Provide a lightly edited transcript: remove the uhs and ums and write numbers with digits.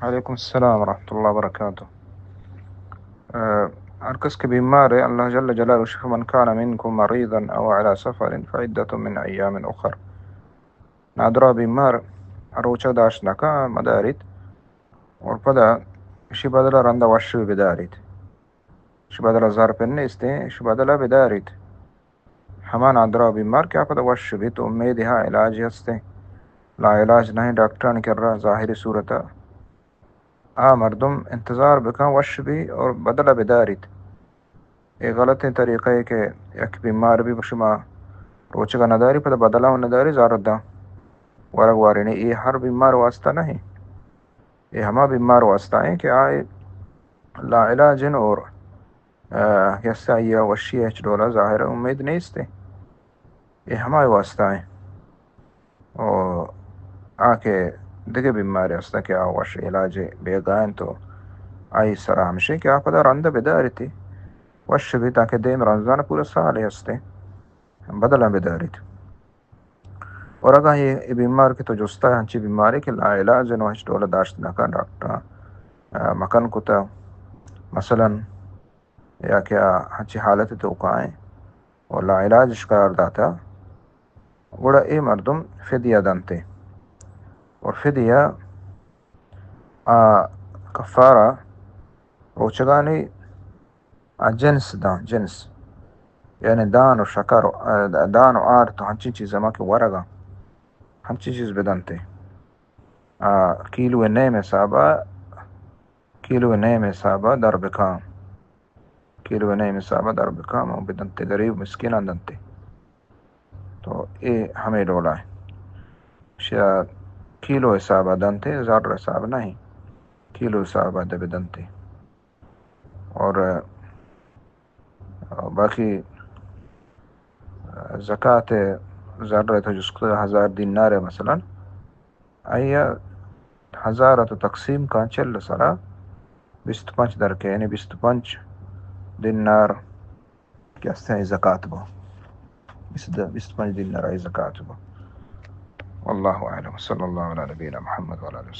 وعلیکم السلام ورحمۃ اللہ وبرکاتہ۔ ہر کس کے بیمار ہے اللہ جل جلالہ شفا من کان منکم مریضا او علی سفر فعدۃ من ایام اخر. نادرا بیمار اروچا داشنaka مدارید اور پدا اشی بدلا رندا وشو بدارید اشی بدلا زار پننے استے اشی بدلا بدارید ہما نادرا بیمار کیا پدا وشو بھی تو امید ہاں علاج ہستے لا علاج نہیں ڈاکٹر نے کر رہا ظاہری صورت مردم انتظار بکن وش بھی اور بدلا بدارید. یہ غلط طریقہ ہے کہ یک بیمار بھی بشما روچ کا نداری پتہ بدلا و نداری زاردہ ورگ وارینی یہ ہر بیمار واسطہ نہیں، یہ ہما بیمار واسطہ ہیں کہ آئے لا علاجن اور یسا یہ وشی اچ ڈولا ظاہر امید نہیں استے یہ ہمارے واسطہ ہیں اور کے دیگه بیماری هست که آواش علاج بیگاین تو آئی سرا ہمشے کہ آپ ادھر رندہ بداری تھی وش بھی تاکہ دیم رمضان پورا سال ہستے بدلا بداری تھی. اور اگر یہ بیمار کی تو جستا ہے ہنچی بیماری کہ لا علاج نوش ڈولا داشت نکا ڈاکٹر مکن کتا مثلا یا کیا ہنچی حالت تو کائیں اور لا علاج قرار داتا وڑا اے مردم فدیہ دنتے اور فدیہ کفارہ روچگانی جنس دان جنس یعنی دان و شکر دان و آر تو ہنچی چیز ہما کہ ورگا ہنچی چیز بدنتے کیلو نیم حسابہ در بکام کیلو نیم حسابہ در بکام بدنتے غریب مسکین دنتے تو اے ہمیں ڈولا ہے شاید کیلو حسابہ دنتے زار حساب نہیں کیلو حسابہ دے بدنتے. اور باقی زکوٰۃ زر تو جس کو 1000 دینار ہے مثلا آیا 1000 تو تقسیم کا چل سرا 25 در کے یعنی 25 دینار کیا سے زکوٰۃ با 25 دینار ای زکوٰۃ با. واللہ اعلم صلی اللہ علیہ نبینا محمد وعلی آلہ وسلم.